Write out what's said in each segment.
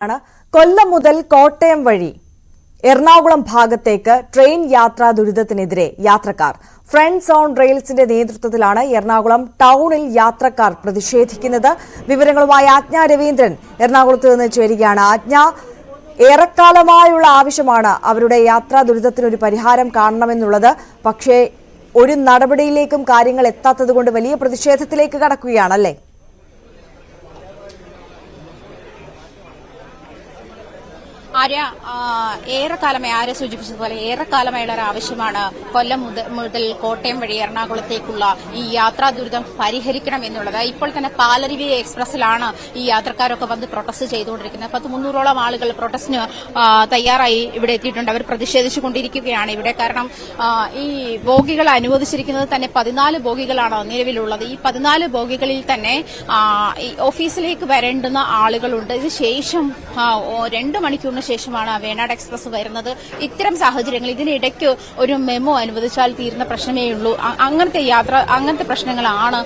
കൊല്ലം മുതൽ കോട്ടയം വഴി എറണാകുളം ഭാഗത്തേക്ക് ട്രെയിൻ യാത്രാ ദുരിതത്തിനെതിരെ യാത്രക്കാർ ഫ്രണ്ട്സ് ഓൺ റെയിൽസിന്റെ നേതൃത്വത്തിലാണ് എറണാകുളം ടൗണിൽ യാത്രക്കാർ പ്രതിഷേധിക്കുന്നത്. വിവരങ്ങളുമായി ആജ്ഞ രവീന്ദ്രൻ എറണാകുളത്ത് നിന്ന് ചേരുകയാണ്. ആജ്ഞ, ഏറെക്കാലമായുള്ള ആവശ്യമാണ് അവരുടെ യാത്രാ ദുരിതത്തിനൊരു പരിഹാരം കാണണമെന്നുള്ളത്. പക്ഷേ ഒരു നടപടിയിലേക്കും കാര്യങ്ങൾ എത്താത്തതുകൊണ്ട് വലിയ പ്രതിഷേധത്തിലേക്ക് കടക്കുകയാണല്ലേ? ഏറെക്കാലമായി ആര്യ സൂചിപ്പിച്ചതുപോലെ ഏറെക്കാലമായുള്ള ഒരു ആവശ്യമാണ് കൊല്ലം മുതൽ കോട്ടയം വഴി എറണാകുളത്തേക്കുള്ള ഈ യാത്രാ ദുരിതം പരിഹരിക്കണം എന്നുള്ളത്. ഇപ്പോൾ തന്നെ പാലരുവി എക്സ്പ്രസിലാണ് ഈ യാത്രക്കാരൊക്കെ വന്ന് പ്രൊട്ടസ്റ്റ് ചെയ്തുകൊണ്ടിരിക്കുന്നത്. 300ഓളം ആളുകൾ പ്രൊട്ടസ്റ്റിന് തയ്യാറായി ഇവിടെ എത്തിയിട്ടുണ്ട്. അവർ പ്രതിഷേധിച്ചുകൊണ്ടിരിക്കുകയാണ് ഇവിടെ. കാരണം ഈ ബോഗികൾ അനുവദിച്ചിരിക്കുന്നത് തന്നെ 14 ബോഗികളാണ് നിലവിലുള്ളത്. ഈ 14 ബോഗികളിൽ തന്നെ ഓഫീസിലേക്ക് വരേണ്ടുന്ന ആളുകളുണ്ട്. ഇത് ശേഷം 2 മണിക്കൂറിന് ശേഷമാണ് വേണാട് എക്സ്പ്രസ് വരുന്നത്. ഇത്തരം സാഹചര്യങ്ങൾ ഇതിനിടയ്ക്ക് ഒരു മെമ്മോ അനുവദിച്ചാൽ തീരുന്ന പ്രശ്നമേ ഉള്ളൂ. അങ്ങനത്തെ പ്രശ്നങ്ങളാണ്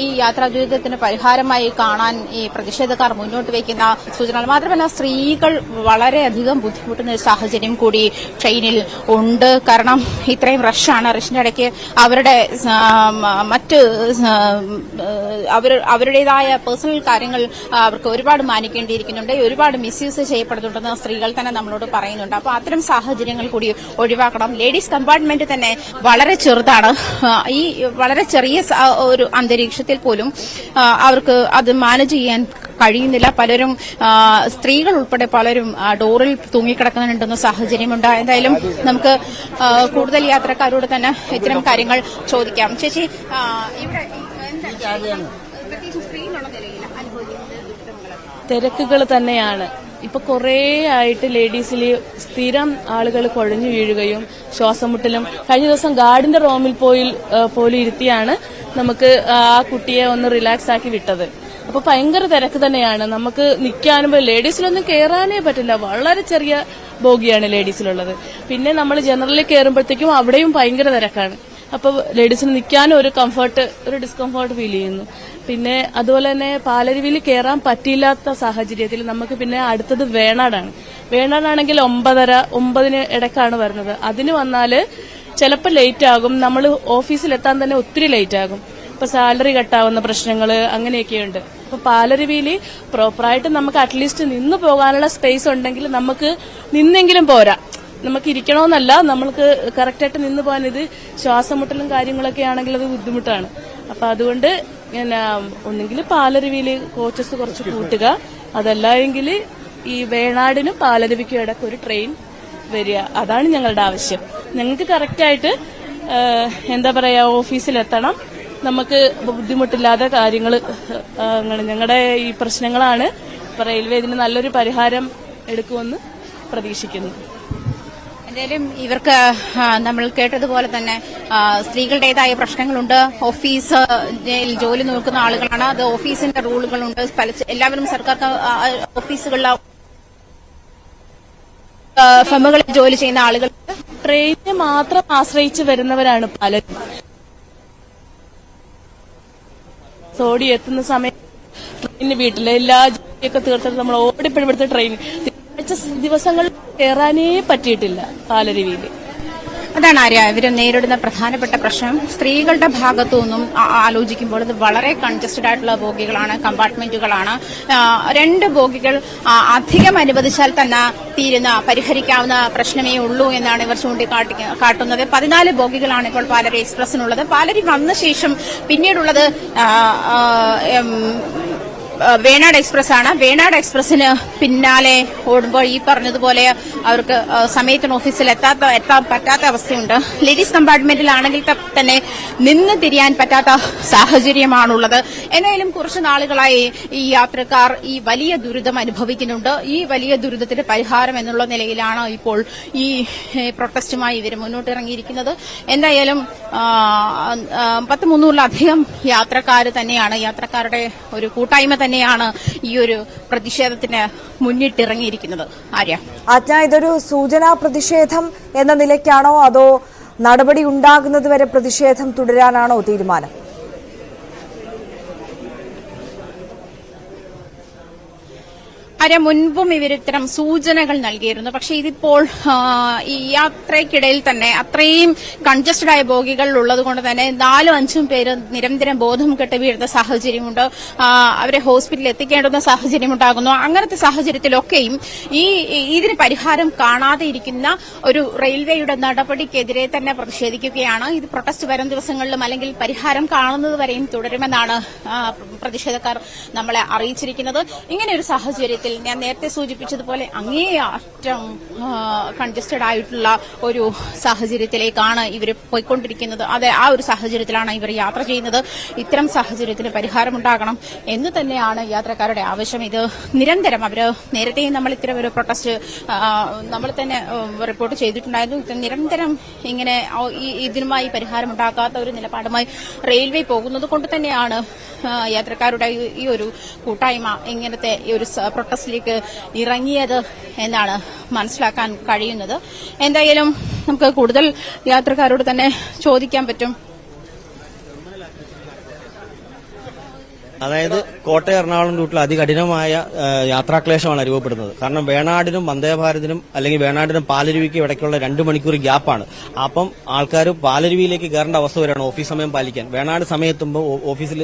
ഈ യാത്രാ ദുരിതത്തിന് പരിഹാരമായി കാണാൻ ഈ പ്രതിഷേധക്കാർ മുന്നോട്ട് വയ്ക്കുന്ന സൂചനകൾ. മാത്രമല്ല സ്ത്രീകൾ വളരെയധികം ബുദ്ധിമുട്ടുന്ന ഒരു സാഹചര്യം കൂടി ട്രെയിനിൽ ഉണ്ട്. കാരണം ഇത്രയും റഷാണ്. റഷിന്റെ ഇടയ്ക്ക് അവരുടെ മറ്റ് അവരുടേതായ പേഴ്സണൽ കാര്യങ്ങൾ അവർക്ക് ഒരുപാട് മാനിക്കേണ്ടിയിരിക്കുന്നുണ്ട്. ഒരുപാട് മിസ്യൂസ് ചെയ്യപ്പെടുന്നുണ്ടെന്ന് സ്ത്രീകൾ തന്നെ നമ്മളോട് പറയുന്നുണ്ട്. അപ്പോൾ അത്തരം സാഹചര്യങ്ങൾ കൂടി ഒഴിവാക്കണം. ലേഡീസ് കമ്പാർട്ട്മെന്റ് തന്നെ വളരെ ചെറുതാണ്. ഈ വളരെ ചെറിയ ഒരു അന്തരീക്ഷത്തിൽ പോലും അവർക്ക് അത് മാനേജ് ചെയ്യാൻ കഴിയുന്നില്ല. പലരും സ്ത്രീകൾ ഉൾപ്പെടെ പലരും ഡോറിൽ തൂങ്ങിക്കിടക്കുന്നുണ്ടെന്ന സാഹചര്യമുണ്ട്. എന്തായാലും നമുക്ക് കൂടുതൽ യാത്രക്കാരോട് തന്നെ ഇത്തരം കാര്യങ്ങൾ ചോദിക്കാം. ചേച്ചി, ഇവിടെ പ്രത്യേകിച്ച് സ്ത്രീകളുള്ള നിലയിൽ അനുഭവിക്കുന്നത് തിരക്കുകൾ തന്നെയാണ്. ഇപ്പൊ കുറേ ആയിട്ട് ലേഡീസിൽ സ്ഥിരം ആളുകൾ കുഴഞ്ഞു വീഴുകയും ശ്വാസം മുട്ടലും. കഴിഞ്ഞ ദിവസം ഗാർഡിന്റെ റൂമിൽ പോലും ഇരുത്തിയാണ് നമുക്ക് ആ കുട്ടിയെ ഒന്ന് റിലാക്സ് ആക്കി വിട്ടത്. അപ്പൊ ഭയങ്കര തിരക്ക് തന്നെയാണ്. നമുക്ക് നിൽക്കാനും ലേഡീസിലൊന്നും കയറാനേ പറ്റില്ല. വളരെ ചെറിയ ബോഗിയാണ് ലേഡീസിലുള്ളത്. പിന്നെ നമ്മൾ ജനറലിൽ കയറുമ്പോഴത്തേക്കും അവിടെയും ഭയങ്കര തിരക്കാണ്. അപ്പൊ ലേഡീസിന് നിൽക്കാനും ഒരു ഡിസ്കംഫർട്ട് ഫീൽ ചെയ്യുന്നു. പിന്നെ അതുപോലെ തന്നെ പാലരുവിയിൽ കയറാൻ പറ്റിയില്ലാത്ത സാഹചര്യത്തിൽ നമുക്ക് പിന്നെ അടുത്തത് വേണാടാണ്. വേണാടാണെങ്കിൽ 9:30 ഇടയ്ക്കാണ് വരുന്നത്. അതിന് വന്നാല് ചിലപ്പോൾ ലേറ്റ് ആകും. നമ്മൾ ഓഫീസിലെത്താൻ തന്നെ ഒത്തിരി ലേറ്റ് ആകും. ഇപ്പൊ സാലറി കട്ടാവുന്ന പ്രശ്നങ്ങൾ അങ്ങനെയൊക്കെയുണ്ട്. അപ്പൊ പാലരുവിയിൽ പ്രോപ്പറായിട്ട് നമുക്ക് അറ്റ്ലീസ്റ്റ് നിന്ന് പോകാനുള്ള സ്പേസ് ഉണ്ടെങ്കിൽ നമുക്ക് നിന്നെങ്കിലും പോരാ. നമുക്ക് ഇരിക്കണമെന്നല്ല, നമ്മൾക്ക് കറക്റ്റായിട്ട് നിന്ന് പോകാൻ. ഇത് ശ്വാസം മുട്ടലും കാര്യങ്ങളൊക്കെ ആണെങ്കിൽ അത് ബുദ്ധിമുട്ടാണ്. അപ്പൊ അതുകൊണ്ട് ഒന്നെങ്കിൽ പാലരുവിയിൽ കോച്ചസ് കുറച്ച് കൂട്ടുക, അതല്ല എങ്കിൽ ഈ വേണാടിനും പാലരുവിക്കും ഇടയ്ക്ക് ഒരു ട്രെയിൻ വരിക. അതാണ് ഞങ്ങളുടെ ആവശ്യം. ഞങ്ങൾക്ക് കറക്റ്റായിട്ട് എന്താ പറയാ ഓഫീസിലെത്തണം. നമുക്ക് ബുദ്ധിമുട്ടില്ലാതെ കാര്യങ്ങൾ ഞങ്ങളുടെ ഈ പ്രശ്നങ്ങളാണ്. റെയിൽവേ ഇതിന് നല്ലൊരു പരിഹാരം എടുക്കുമെന്ന് പ്രതീക്ഷിക്കുന്നു. എന്തായാലും ഇവർക്ക് നമ്മൾ കേട്ടതുപോലെ തന്നെ സ്ത്രീകളുടേതായ പ്രശ്നങ്ങളുണ്ട്. ഓഫീസിൽ ജോലി നോക്കുന്ന ആളുകളാണ്. അത് ഓഫീസിന്റെ റൂളുകളുണ്ട്. എല്ലാവരും സർക്കാർ ഓഫീസുകളിലെ ഫെമുകളിൽ ജോലി ചെയ്യുന്ന ആളുകൾ ട്രെയിനിനെ മാത്രം ആശ്രയിച്ച് വരുന്നവരാണ് പലരും. സോടി എത്തുന്ന സമയത്ത് ട്രെയിനിന് വീട്ടിലെ എല്ലാ ജോലിയൊക്കെ തീർത്തിട്ട് നമ്മൾ ഓടിപ്പിടിപ്പെടുത്ത ട്രെയിൻ ദിവസങ്ങളിൽ കയറാനേ പറ്റിയിട്ടില്ല പാലരുവിയിൽ. അതാണ് ഇവർ നേരിടുന്ന പ്രധാനപ്പെട്ട പ്രശ്നം. സ്ത്രീകളുടെ ഭാഗത്തു നിന്നും ആലോചിക്കുമ്പോൾ ഇത് വളരെ കൺജസ്റ്റഡ് ആയിട്ടുള്ള ബോഗികളാണ്, കമ്പാർട്ട്മെന്റുകളാണ്. 2 ബോഗികൾ അധികം അനുവദിച്ചാൽ തന്നെ പരിഹരിക്കാവുന്ന പ്രശ്നമേ ഉള്ളൂ എന്നാണ് ഇവർ ചൂണ്ടിക്കാട്ടുന്നത്. 14 ബോഗികളാണ് ഇപ്പോൾ പാലരി എക്സ്പ്രസിനുള്ളത്. പാലരി വന്ന ശേഷം പിന്നീടുള്ളത് വേണാട് എക്സ്പ്രസ് ആണ്. വേണാട് എക്സ്പ്രസിന് പിന്നാലെ ഓടുമ്പോൾ ഈ പറഞ്ഞതുപോലെ അവർക്ക് സമയത്തിന് ഓഫീസിൽ എത്താൻ പറ്റാത്ത അവസ്ഥയുണ്ട്. ലേഡീസ് കമ്പാർട്ട്മെന്റിലാണെങ്കിൽ തന്നെ നിന്ന് തിരിയാൻ പറ്റാത്ത സാഹചര്യമാണുള്ളത്. എന്തായാലും കുറച്ചു നാളുകളായി ഈ യാത്രക്കാർ ഈ വലിയ ദുരിതം അനുഭവിക്കുന്നുണ്ട്. ഈ വലിയ ദുരിതത്തിന്റെ പരിഹാരം എന്നുള്ള നിലയിലാണ് ഇപ്പോൾ ഈ പ്രൊട്ടസ്റ്റുമായി ഇവർ മുന്നോട്ടിറങ്ങിയിരിക്കുന്നത്. എന്തായാലും 300-ലധികം യാത്രക്കാരുടെ ഒരു കൂട്ടായ്മ തന്നെയാണ് ഈ ഒരു പ്രതിഷേധത്തിന് മുന്നിട്ടിറങ്ങിയിരിക്കുന്നത്. ആജ്ഞ, ഇതൊരു സൂചനാ പ്രതിഷേധം എന്ന നിലയ്ക്കാണോ അതോ നടപടി ഉണ്ടാകുന്നതുവരെ പ്രതിഷേധം തുടരാനാണോ തീരുമാനം? മുൻപും ഇവർ ഇത്തരം സൂചനകൾ നൽകിയിരുന്നു. പക്ഷെ ഇതിപ്പോൾ ഈ യാത്രയ്ക്കിടയിൽ തന്നെ അത്രയും കൺജസ്റ്റഡ് ആയ ബോഗികൾ ഉള്ളത് കൊണ്ട് തന്നെ 4-5 പേര് നിരന്തരം ബോധം കെട്ട് വീഴുന്ന സാഹചര്യമുണ്ട്. അവരെ ഹോസ്പിറ്റലിൽ എത്തിക്കേണ്ടുന്ന സാഹചര്യമുണ്ടാകുന്നു. അങ്ങനത്തെ സാഹചര്യത്തിലൊക്കെയും ഇതിന് പരിഹാരം കാണാതെ ഇരിക്കുന്ന ഒരു റെയിൽവേയുടെ നടപടിക്കെതിരെ തന്നെ പ്രതിഷേധിക്കുകയാണ്. ഇത് പ്രൊട്ടസ്റ്റ് വരും ദിവസങ്ങളിലും അല്ലെങ്കിൽ പരിഹാരം കാണുന്നത് വരെയും തുടരുമെന്നാണ് പ്രതിഷേധക്കാർ നമ്മളെ അറിയിച്ചിരിക്കുന്നത്. ഇങ്ങനെ ഒരു സാഹചര്യത്തിൽ ഞാൻ നേരത്തെ സൂചിപ്പിച്ചതുപോലെ അങ്ങേയറ്റം കൺജസ്റ്റഡ് ആയിട്ടുള്ള ഒരു സാഹചര്യത്തിലേക്കാണ് ഇവർ പോയിക്കൊണ്ടിരിക്കുന്നത്. അതെ, ആ ഒരു സാഹചര്യത്തിലാണ് ഇവർ യാത്ര ചെയ്യുന്നത്. ഇത്തരം സാഹചര്യത്തിന് പരിഹാരമുണ്ടാകണം എന്ന് തന്നെയാണ് യാത്രക്കാരുടെ ആവശ്യം. ഇത് നിരന്തരം അവർ നേരത്തെയും നമ്മൾ ഇത്തരം ഒരു പ്രൊട്ടസ്റ്റ് നമ്മൾ തന്നെ റിപ്പോർട്ട് ചെയ്തിട്ടുണ്ടായിരുന്നു. ഇത് നിരന്തരം ഇങ്ങനെ ഇതിനുമായി പരിഹാരമുണ്ടാക്കാത്ത ഒരു നിലപാടുമായി റെയിൽവേ പോകുന്നത് കൊണ്ട് തന്നെയാണ് യാത്രക്കാരുടെ ഈ ഒരു കൂട്ടായ്മ ഇങ്ങനത്തെ ഈ ഒരു പ്രൊട്ടസ്റ്റിലേക്ക് ഇറങ്ങിയത് എന്നാണ് മനസ്സിലാക്കാൻ കഴിയുന്നത്. എന്തായാലും നമുക്ക് കൂടുതൽ യാത്രക്കാരോട് തന്നെ ചോദിക്കാൻ പറ്റും. അതായത് കോട്ടയം എറണാകുളം റൂട്ടിൽ അതികഠിനമായ യാത്രാക്ലേശമാണ് അനുഭവപ്പെടുന്നത്. കാരണം വേണാടിനും വന്ദേഭാരതിനും അല്ലെങ്കിൽ വേണാടിനും പാലരുവിക്കും ഇടയ്ക്കുള്ള 2 മണിക്കൂർ ഗ്യാപ്പാണ്. അപ്പം ആൾക്കാർ പാലരുവിയിലേക്ക് കയറേണ്ട അവസ്ഥ വരെയാണ് ഓഫീസ് സമയം പാലിക്കാൻ. വേണാട് സമയത്തുമ്പോൾ ഓഫീസിൽ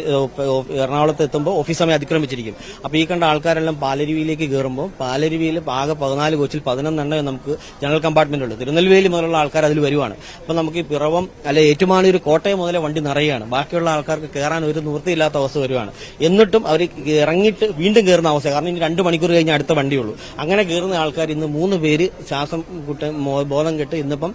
എറണാകുളത്ത് എത്തുമ്പോൾ ഓഫീസ് സമയം അതിക്രമിച്ചിരിക്കും. അപ്പോൾ ഈ കണ്ട ആൾക്കാരെല്ലാം പാലരുവിയിലേക്ക് കയറുമ്പോൾ പാലരുവിയിൽ ആകെ 14 കോച്ചിൽ 11 നമുക്ക് ജനറൽ കമ്പാർട്ട്മെന്റ് ഉണ്ട്. തിരുനെൽവേലി മുതലുള്ള ആൾക്കാർ അതിൽ വരുവാണ്. അപ്പം നമുക്ക് ഈ പിറവം അല്ലെ ഏറ്റുമാനൂർ കോട്ടയം മുതലേ വണ്ടി നിറയുകയാണ്. ബാക്കിയുള്ള ആൾക്കാർക്ക് കയറാൻ ഒരു നിവൃത്തിയില്ലാത്ത അവസ്ഥ വരുവാണ്. എന്നിട്ടും അവർ ഇറങ്ങിയിട്ട് വീണ്ടും കയറുന്ന അവസ്ഥ. കാരണം ഇനി 2 മണിക്കൂർ കഴിഞ്ഞ് അടുത്ത വണ്ടിയുള്ളൂ. അങ്ങനെ കയറുന്ന ആൾക്കാർ ഇന്ന് 3 പേര് ശ്വാസം ബോധം കെട്ട് ഇന്നിപ്പം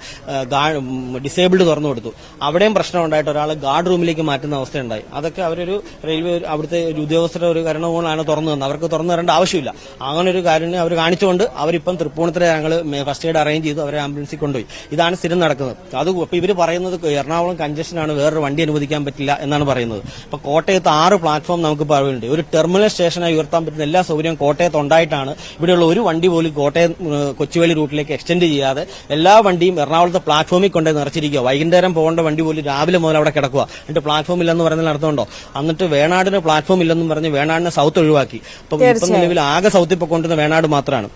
ഡിസേബിൾഡ് തുറന്നു കൊടുത്തു. അവിടെയും പ്രശ്നം ഉണ്ടായിട്ട് ഒരാൾ ഗാർഡ് റൂമിലേക്ക് മാറ്റുന്ന അവസ്ഥയുണ്ടായി. അതൊക്കെ അവരൊരു റെയിൽവേ അവിടുത്തെ ഒരു ഉദ്യോഗസ്ഥരുടെ ഒരു കരുണകൊണ്ടാണ് തുറന്നു തന്നത്. അവർക്ക് തുറന്നു തരേണ്ട ആവശ്യമില്ല. അങ്ങനെ ഒരു കാര്യം അവർ കാണിച്ചുകൊണ്ട് അവരിപ്പം തൃപ്പൂണിത്തുറ ഞങ്ങൾ ഫസ്റ്റ് എയ്ഡ് അറേഞ്ച് ചെയ്തു. അവരെ ആംബുലൻസിൽ കൊണ്ടുപോയി. ഇതാണ് സ്ഥിരം നടക്കുന്നത്. അത് ഇപ്പൊ ഇവർ പറയുന്നത് എറണാകുളം കൺജഷനാണ്, വേറൊരു വണ്ടി അനുവദിക്കാൻ പറ്റില്ല എന്നാണ് പറയുന്നത്. ഇപ്പൊ കോട്ടയത്ത് 6 പ്ലാറ്റ്ഫോം നമുക്ക് പറയുന്നുണ്ട്. ഒരു ടെർമിനൽ സ്റ്റേഷനായി ഉയർത്താൻ പറ്റുന്ന എല്ലാ സൗകര്യവും കോട്ടയത്ത് ഉണ്ടായിട്ടാണ് ഇവിടെയുള്ള ഒരു വണ്ടി പോലും കോട്ടയം കൊച്ചുവേളി റൂട്ടിലേക്ക് എക്സ്റ്റെൻഡ് ചെയ്യാതെ എല്ലാ വണ്ടിയും എറണാകുളത്തെ പ്ലാറ്റ്ഫോമിൽ കൊണ്ടേ നിറച്ചിരിക്കുക. വൈകുന്നേരം പോകേണ്ട വണ്ടി പോലും രാവിലെ മുതൽ അവിടെ കിടക്കുക. എന്നിട്ട് പ്ലാറ്റ്ഫോം ഇല്ലെന്ന് പറയുന്നതിൽ അർത്ഥമുണ്ടോ? എന്നിട്ട് വേണാടിന് പ്ലാറ്റ്ഫോം ഇല്ലെന്നും പറഞ്ഞ് വേണാടിനെ സൗത്ത് ഒഴിവാക്കി. ഇപ്പം നിലവിൽ ആകെ സൗത്ത് ഇപ്പൊ കൊണ്ടുവന്ന വേണാട് മാത്രമാണ്.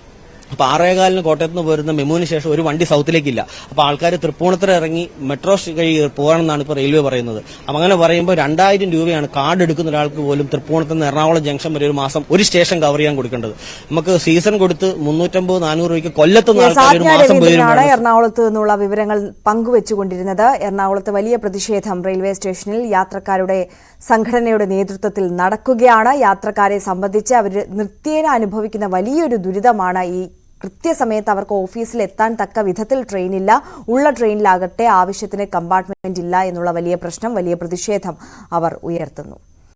അപ്പൊ 6:15 കോട്ടയത്ത് നിന്ന് പോരുന്ന മെമുവിന് ശേഷം ഒരു വണ്ടി സൗത്തിലേക്കില്ല. അപ്പൊ ആൾക്കാർ തൃപ്പൂണിത്തുറ ഇറങ്ങി മെട്രോ വഴി പോകണമെന്നാണ് ഇപ്പൊ റെയിൽവേ പറയുന്നത്. അപ്പൊ അങ്ങനെ പറയുമ്പോൾ 2000 രൂപയാണ് കാർഡ് എടുക്കുന്ന ഒരാൾക്ക് പോലും തൃപ്പൂണിത്തുറ നിന്ന് എറണാകുളം ജംഗ്ഷൻ വരെ ഒരു മാസം ഒരു സ്റ്റേഷൻ കവർ ചെയ്യാൻ കൊടുക്കേണ്ടത്. നമുക്ക് സീസൺ കൊടുത്ത് 350-400 രൂപയ്ക്ക് കൊല്ലത്ത് എറണാകുളത്ത് നിന്നുള്ള വിവരങ്ങൾ പങ്കുവച്ചുകൊണ്ടിരുന്നത്. എറണാകുളത്ത് വലിയ പ്രതിഷേധം റെയിൽവേ സ്റ്റേഷനിൽ യാത്രക്കാരുടെ സംഘടനയുടെ നേതൃത്വത്തിൽ നടക്കുകയാണ്. യാത്രക്കാരെ സംബന്ധിച്ച് അവർ നിത്യേന അനുഭവിക്കുന്ന വലിയൊരു ദുരിതമാണ് ഈ കൃത്യസമയത്ത് അവർക്ക് ഓഫീസിൽ എത്താൻ തക്ക വിധത്തിൽ ട്രെയിനില്ല. ഉള്ള ട്രെയിനിലാകട്ടെ ആവശ്യത്തിന് കമ്പാർട്ട്മെന്റ് ഇല്ല എന്നുള്ള വലിയ പ്രശ്നം, വലിയ പ്രതിഷേധം അവർ ഉയർത്തുന്നു.